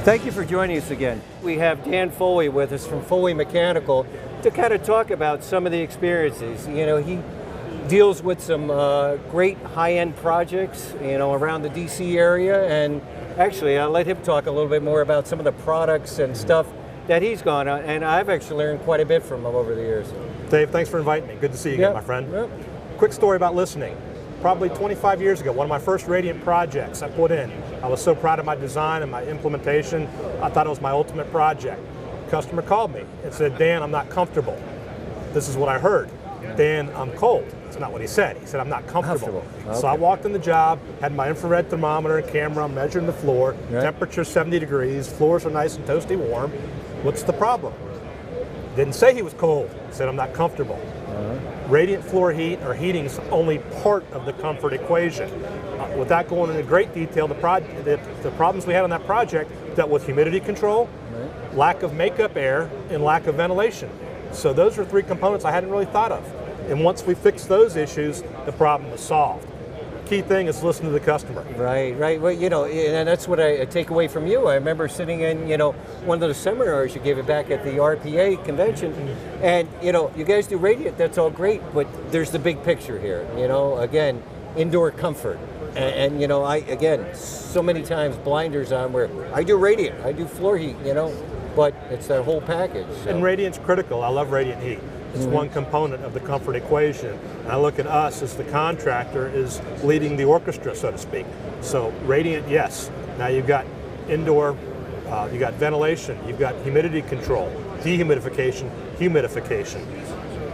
Thank you for joining us again. We have Dan Foley with us from Foley Mechanical to kind of talk about some of the experiences. You know, he deals with some great high-end projects, you know, around the DC area, and actually I'll let him talk a little bit more about some of the products and stuff that he's gone on, and I've actually learned quite a bit from him over the years. Dave, thanks for inviting me. Good to see you again, my friend. Yep. Quick story about listening. Probably 25 years ago, one of my first Radiant projects I put in. I was so proud of my design and my implementation. I thought it was my ultimate project. Customer called me and said, Dan, I'm not comfortable. This is what I heard. Dan, I'm cold. That's not what he said. He said, I'm not comfortable. Okay. So I walked in the job, had my infrared thermometer and camera, I'm measuring the floor, Right. temperature 70 degrees, floors are nice and toasty warm. What's the problem? Didn't say he was cold. He said, I'm not comfortable. Radiant floor heat or heating is only part of the comfort equation. Without going into great detail, the problems we had on that project dealt with humidity control, lack of makeup air, and lack of ventilation. So those are three components I hadn't really thought of. And once we fixed those issues, the problem was solved. Key thing is listen to the customer. Right. Well, you know, and that's what I take away from you. I remember sitting in, you know, one of the seminars you gave it back at the RPA convention, and you know, you guys do Radiant, that's all great, but there's the big picture here. You know, again, indoor comfort, and you know, again, so many times blinders on where I do Radiant, I do floor heat, you know, but it's that whole package. So. And Radiant's critical. I love Radiant heat. It's one component of the comfort equation. And I look at us as the contractor is leading the orchestra, so to speak. So Radiant, yes. Now you've got indoor, you've got ventilation, you've got humidity control, dehumidification, humidification,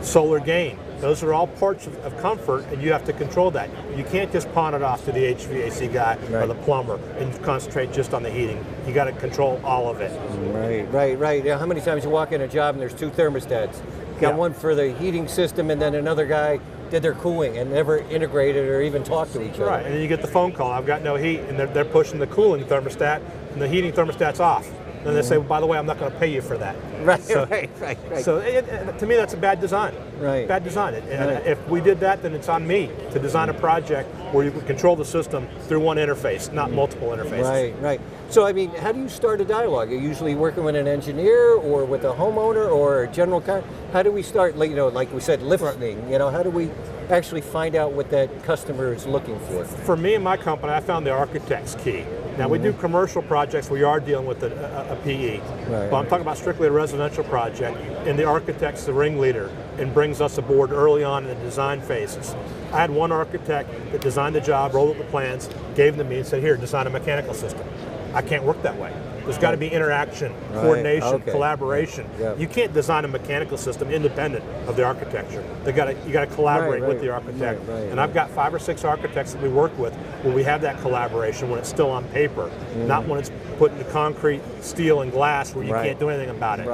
solar gain. Those are all parts of comfort, and you have to control that. You can't just pawn it off to the HVAC guy or the plumber and concentrate just on the heating. You got to control all of it. Right. Yeah, how many times you walk in a job and there's two thermostats? Got one for the heating system, and then another guy did their cooling and never integrated or even talked to each other. Right, and then you get the phone call, I've got no heat, and they're pushing the cooling thermostat, and the heating thermostat's off. Then they say, well, by the way, I'm not going to pay you for that. Right. So to me, that's a bad design. Right. Bad design. And if we did that, then it's on me to design a project where you can control the system through one interface, not multiple interfaces. Right. So, I mean, how do you start a dialogue? Are you usually working with an engineer or with a homeowner or a general contractor? How do we start, like, you know, like we said, listening? You know, how do we actually find out what that customer is looking for? For me and my company, I found the architect's key. Now, we do commercial projects where you are dealing with a PE, but I'm talking about strictly a residential project, and the architect's the ringleader and brings us aboard early on in the design phases. I had one architect that designed the job, rolled up the plans, gave them to me and said, here, design a mechanical system. I can't work that way. There's got to be interaction, coordination, collaboration. You can't design a mechanical system independent of the architecture. You got to collaborate with the architect. And I've got 5 or 6 architects that we work with where we have that collaboration when it's still on paper, not when it's put into concrete, steel, and glass where you can't do anything about it.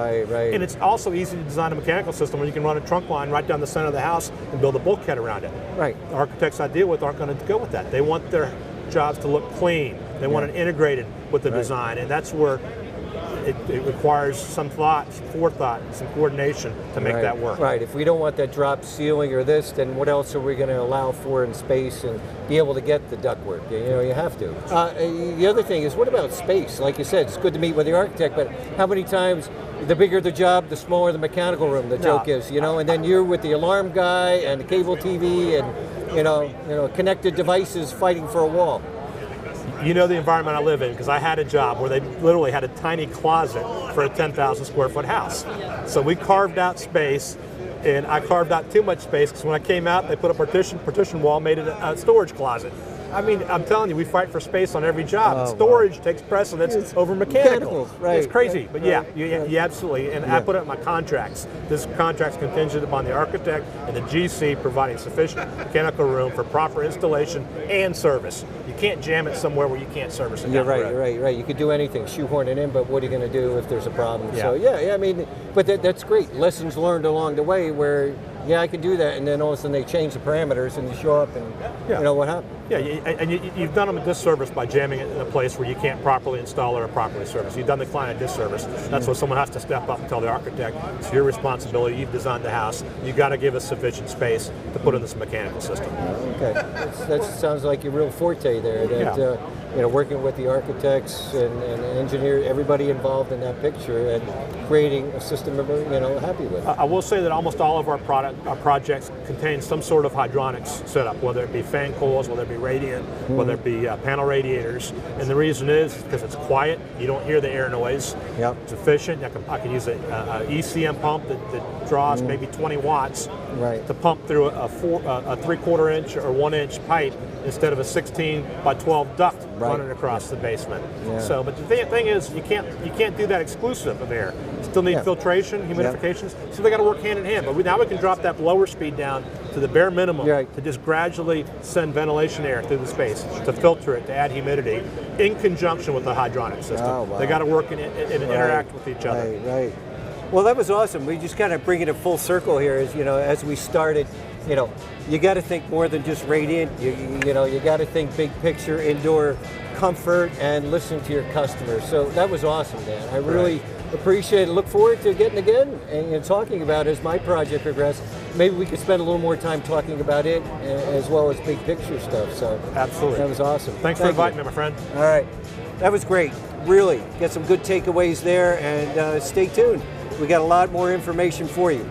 And it's also easy to design a mechanical system when you can run a trunk line right down the center of the house and build a bulkhead around it. The architects I deal with aren't going to go with that. They want their jobs to look clean. They want it integrated with the design, and that's where it requires some thought, forethought, some coordination to make that work. If we don't want that drop ceiling or this, then what else are we going to allow for in space and be able to get the ductwork? You know, you have to. The other thing is, what about space? Like you said, it's good to meet with the architect, but how many times, the bigger the job, the smaller the mechanical room, the joke is, you know, and then you're with the alarm guy and the cable TV and, you know, connected devices fighting for a wall. You know the environment I live in, because I had a job where they literally had a tiny closet for a 10,000 square foot house. So we carved out space, and I carved out too much space because when I came out, they put a partition wall, made it a storage closet. I mean, I'm telling you, we fight for space on every job. Storage takes precedence over mechanical. It's crazy, but yeah, you absolutely. And I put it in my contracts. This contract's contingent upon the architect and the GC providing sufficient mechanical room for proper installation and service. You can't jam it somewhere where you can't service it. You're right. You could do anything, shoehorn it in, but what are you going to do if there's a problem? So I mean, but that's great. Lessons learned along the way where, I can do that, and then all of a sudden they change the parameters and you show up and you know what happened. And you've done them a disservice by jamming it in a place where you can't properly install it or properly service. You've done the client a disservice. That's what someone has to step up and tell the architect, it's your responsibility, you've designed the house, you got to give us sufficient space to put in this mechanical system. Okay, that sounds like your real forte there. working with the architects and engineers, everybody involved in that picture, and creating a system we're happy with. I will say that almost all of our projects contain some sort of hydronics setup, whether it be fan coils, whether it be radiant, whether it be panel radiators. And the reason is because it's quiet, you don't hear the air noise. Yep. It's efficient. I can use an ECM pump that draws maybe 20 watts to pump through a 3/4 inch or 1 inch pipe instead of a 16 by 12 duct running across the basement. Yeah. So, but the thing is, you can't do that exclusive of air. You still need filtration, humidifications. So they got to work hand in hand. But now we can drop that blower speed down to the bare minimum to just gradually send ventilation air through the space to filter it, to add humidity, in conjunction with the hydronic system. Oh, wow. They got to work and interact with each other. Right. Well, that was awesome. We just kind of bring it a full circle here. As we started, you got to think more than just radiant. You got to think big picture, indoor comfort, and listen to your customers. So that was awesome, Dan. I really appreciate it. Look forward to getting again and talking about it as my project progresses. Maybe we could spend a little more time talking about it as well as big picture stuff. So absolutely, that was awesome. Thanks for inviting me, my friend. All right, that was great. Really, get some good takeaways there, and stay tuned. We got a lot more information for you.